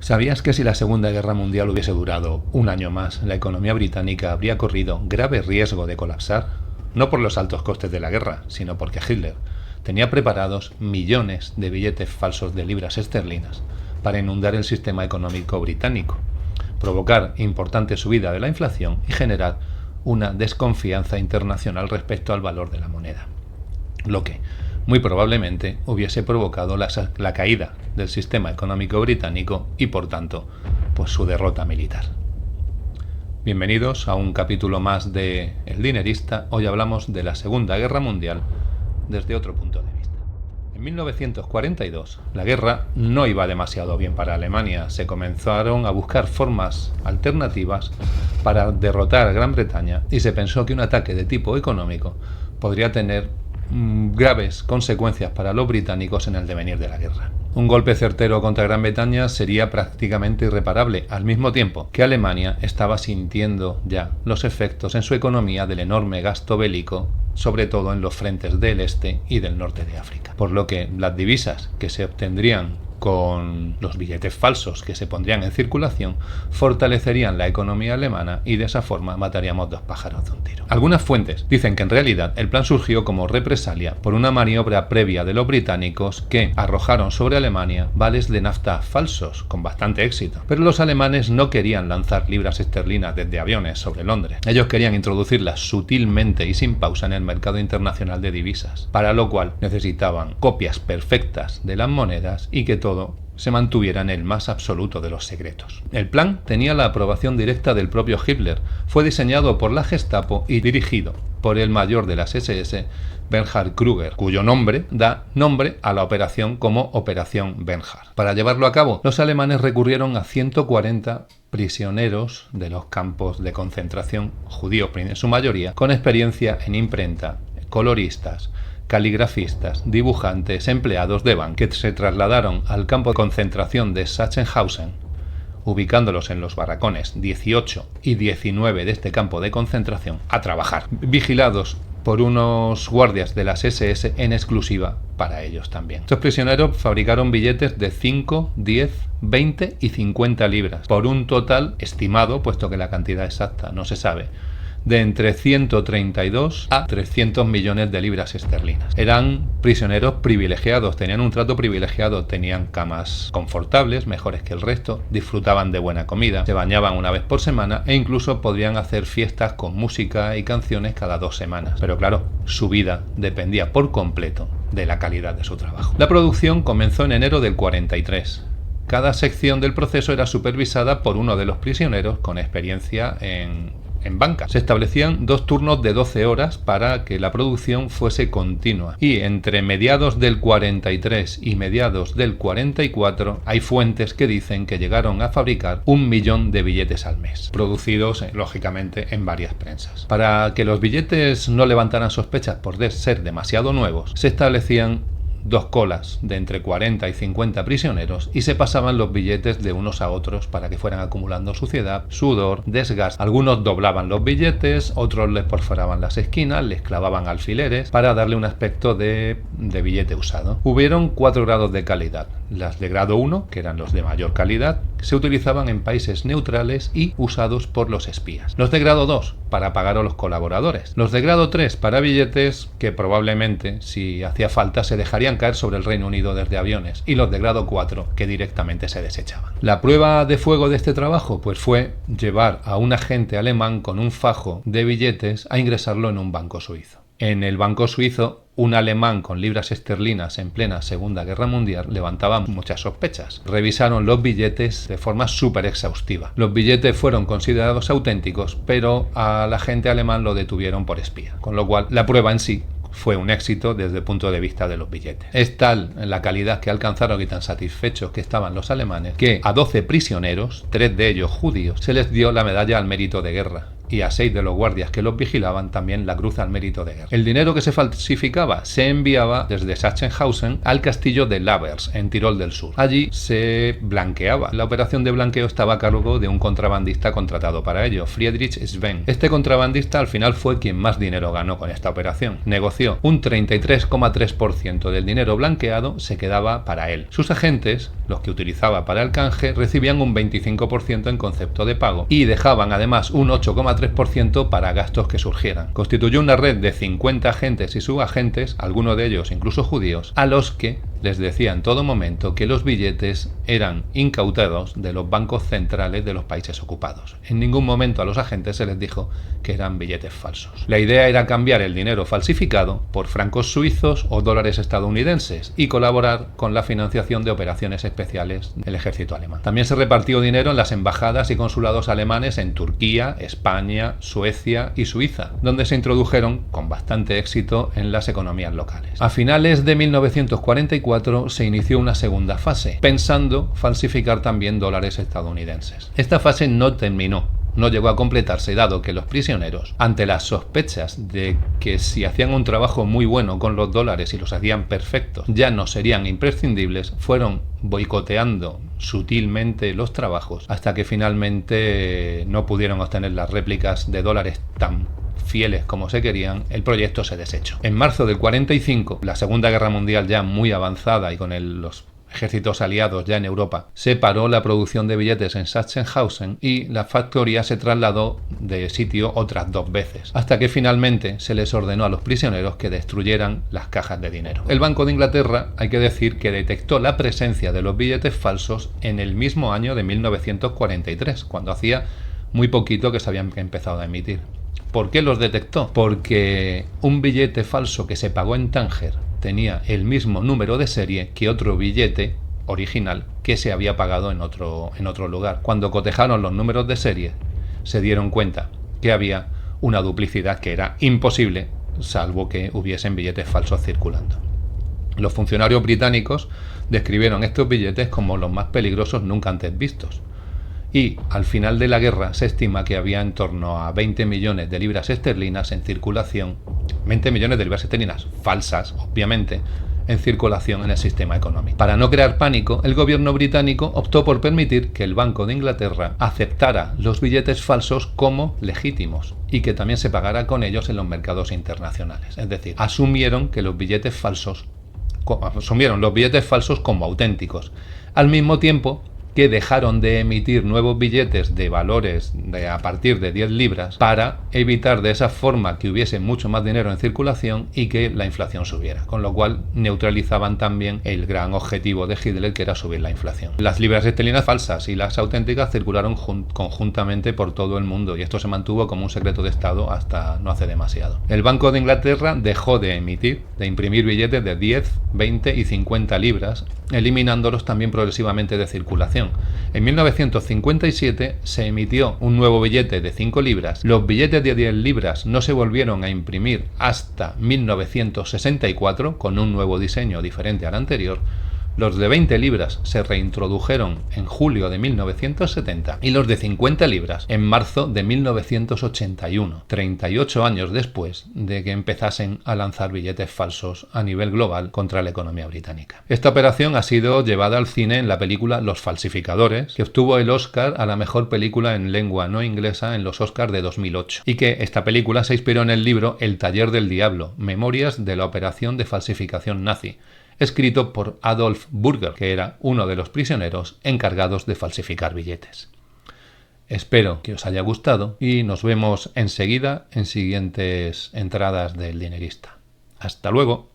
¿Sabías que si la Segunda Guerra Mundial hubiese durado un año más, la economía británica habría corrido grave riesgo de colapsar? No por los altos costes de la guerra, sino porque Hitler tenía preparados millones de billetes falsos de libras esterlinas para inundar el sistema económico británico, provocar importante subida de la inflación y generar una desconfianza internacional respecto al valor de la moneda, lo que muy probablemente hubiese provocado la caída del sistema económico británico y, por tanto, pues su derrota militar. Bienvenidos a un capítulo más de El Dinerista. Hoy hablamos de la Segunda Guerra Mundial desde otro punto de vista. En 1942, la guerra no iba demasiado bien para Alemania. Se comenzaron a buscar formas alternativas para derrotar a Gran Bretaña y se pensó que un ataque de tipo económico podría tener graves consecuencias para los británicos en el devenir de la guerra. Un golpe certero contra Gran Bretaña sería prácticamente irreparable, al mismo tiempo que Alemania estaba sintiendo ya los efectos en su economía del enorme gasto bélico, sobre todo en los frentes del este y del norte de África. Por lo que las divisas que se obtendrían con los billetes falsos que se pondrían en circulación fortalecerían la economía alemana y de esa forma mataríamos dos pájaros de un tiro. Algunas fuentes dicen que en realidad el plan surgió como represalia por una maniobra previa de los británicos que arrojaron sobre Alemania vales de nafta falsos con bastante éxito, pero los alemanes no querían lanzar libras esterlinas desde aviones sobre Londres. Ellos querían introducirlas sutilmente y sin pausa en el mercado internacional de divisas, para lo cual necesitaban copias perfectas de las monedas y que todo se mantuviera en el más absoluto de los secretos. El plan tenía la aprobación directa del propio Hitler, fue diseñado por la Gestapo y dirigido por el mayor de las SS, Bernhard Krüger, cuyo nombre da nombre a la operación como Operación Bernhard. Para llevarlo a cabo, los alemanes recurrieron a 140 prisioneros de los campos de concentración judíos, en su mayoría, con experiencia en imprenta, coloristas, caligrafistas, dibujantes, empleados de banca, que se trasladaron al campo de concentración de Sachsenhausen, ubicándolos en los barracones 18 y 19 de este campo de concentración, a trabajar, vigilados por unos guardias de las SS en exclusiva para ellos también. Estos prisioneros fabricaron billetes de 5, 10, 20 y 50 libras, por un total estimado, puesto que la cantidad exacta no se sabe, de entre 132 a 300 millones de libras esterlinas. Eran prisioneros privilegiados, tenían un trato privilegiado, tenían camas confortables, mejores que el resto, disfrutaban de buena comida, se bañaban una vez por semana e incluso podían hacer fiestas con música y canciones cada 2 semanas. Pero claro, su vida dependía por completo de la calidad de su trabajo. La producción comenzó en enero del 43. Cada sección del proceso era supervisada por uno de los prisioneros con experiencia en banca. Se establecían 2 turnos de 12 horas para que la producción fuese continua y entre mediados del 43 y mediados del 44 hay fuentes que dicen que llegaron a fabricar 1 millón de billetes al mes, producidos lógicamente en varias prensas. Para que los billetes no levantaran sospechas por ser demasiado nuevos, se establecían 2 colas de entre 40 y 50 prisioneros y se pasaban los billetes de unos a otros para que fueran acumulando suciedad, sudor, desgaste. Algunos doblaban los billetes, otros les perforaban las esquinas, les clavaban alfileres para darle un aspecto de billete usado. Hubieron 4 grados de calidad. Las de grado 1, que eran los de mayor calidad, se utilizaban en países neutrales y usados por los espías. Los de grado 2, para pagar a los colaboradores. Los de grado 3, para billetes que probablemente, si hacía falta, se dejarían caer sobre el Reino Unido desde aviones. Y los de grado 4, que directamente se desechaban. La prueba de fuego de este trabajo, pues fue llevar a un agente alemán con un fajo de billetes a ingresarlo en un banco suizo. En el banco suizo, un alemán con libras esterlinas en plena Segunda Guerra Mundial levantaba muchas sospechas. Revisaron los billetes de forma súper exhaustiva. Los billetes fueron considerados auténticos, pero al agente alemán lo detuvieron por espía. Con lo cual, la prueba en sí fue un éxito desde el punto de vista de los billetes. Es tal la calidad que alcanzaron y tan satisfechos que estaban los alemanes que a 12 prisioneros, 3 de ellos judíos, se les dio la medalla al mérito de guerra y a 6 de los guardias que los vigilaban también la Cruz al Mérito de Guerra. El dinero que se falsificaba se enviaba desde Sachsenhausen al castillo de Labers, en Tirol del Sur. Allí se blanqueaba. La operación de blanqueo estaba a cargo de un contrabandista contratado para ello, Friedrich Sven. Este contrabandista al final fue quien más dinero ganó con esta operación. Negoció un 33,3% del dinero blanqueado, se quedaba para él. Sus agentes, los que utilizaba para el canje, recibían un 25% en concepto de pago y dejaban además un 8,3% para gastos que surgieran. Constituyó una red de 50 agentes y subagentes, algunos de ellos incluso judíos, a los que les decía en todo momento que los billetes eran incautados de los bancos centrales de los países ocupados. En ningún momento a los agentes se les dijo que eran billetes falsos. La idea era cambiar el dinero falsificado por francos suizos o dólares estadounidenses y colaborar con la financiación de operaciones especiales del ejército alemán. También se repartió dinero en las embajadas y consulados alemanes en Turquía, España, Suecia y Suiza, donde se introdujeron con bastante éxito en las economías locales. A finales de 1944 se inició una segunda fase, pensando falsificar también dólares estadounidenses. Esta fase no terminó. No llegó a completarse, dado que los prisioneros, ante las sospechas de que si hacían un trabajo muy bueno con los dólares y los hacían perfectos, ya no serían imprescindibles, fueron boicoteando sutilmente los trabajos hasta que finalmente no pudieron obtener las réplicas de dólares tan fieles como se querían. El proyecto se desechó. En marzo del 45, la Segunda Guerra Mundial ya muy avanzada y con los ejércitos aliados ya en Europa, se paró la producción de billetes en Sachsenhausen y la factoría se trasladó de sitio otras 2 veces, hasta que finalmente se les ordenó a los prisioneros que destruyeran las cajas de dinero. El Banco de Inglaterra, hay que decir, que detectó la presencia de los billetes falsos en el mismo año de 1943, cuando hacía muy poquito que se habían empezado a emitir. ¿Por qué los detectó? Porque un billete falso que se pagó en Tánger tenía el mismo número de serie que otro billete original que se había pagado en otro lugar. Cuando cotejaron los números de serie, se dieron cuenta que había una duplicidad que era imposible, salvo que hubiesen billetes falsos circulando. Los funcionarios británicos describieron estos billetes como los más peligrosos nunca antes vistos. Y al final de la guerra se estima que había en torno a 20 millones de libras esterlinas en circulación, 20 millones de libras esterlinas falsas, obviamente, en circulación en el sistema económico. Para no crear pánico, el gobierno británico optó por permitir que el Banco de Inglaterra aceptara los billetes falsos como legítimos y que también se pagara con ellos en los mercados internacionales. Es decir, asumieron los billetes falsos como auténticos, al mismo tiempo que dejaron de emitir nuevos billetes de valores a partir de 10 libras para evitar de esa forma que hubiese mucho más dinero en circulación y que la inflación subiera, con lo cual neutralizaban también el gran objetivo de Hitler, que era subir la inflación. Las libras esterlinas falsas y las auténticas circularon conjuntamente por todo el mundo y esto se mantuvo como un secreto de Estado hasta no hace demasiado. El Banco de Inglaterra dejó de imprimir billetes de 10, 20 y 50 libras, eliminándolos también progresivamente de circulación. En 1957 se emitió un nuevo billete de 5 libras. Los billetes de 10 libras no se volvieron a imprimir hasta 1964 con un nuevo diseño diferente al anterior. Los de 20 libras se reintrodujeron en julio de 1970 y los de 50 libras en marzo de 1981, 38 años después de que empezasen a lanzar billetes falsos a nivel global contra la economía británica. Esta operación ha sido llevada al cine en la película Los falsificadores, que obtuvo el Oscar a la mejor película en lengua no inglesa en los Oscars de 2008, y que esta película se inspiró en el libro El taller del diablo, Memorias de la operación de falsificación nazi, escrito por Adolf Burger, que era uno de los prisioneros encargados de falsificar billetes. Espero que os haya gustado y nos vemos enseguida en siguientes entradas del Dinerista. ¡Hasta luego!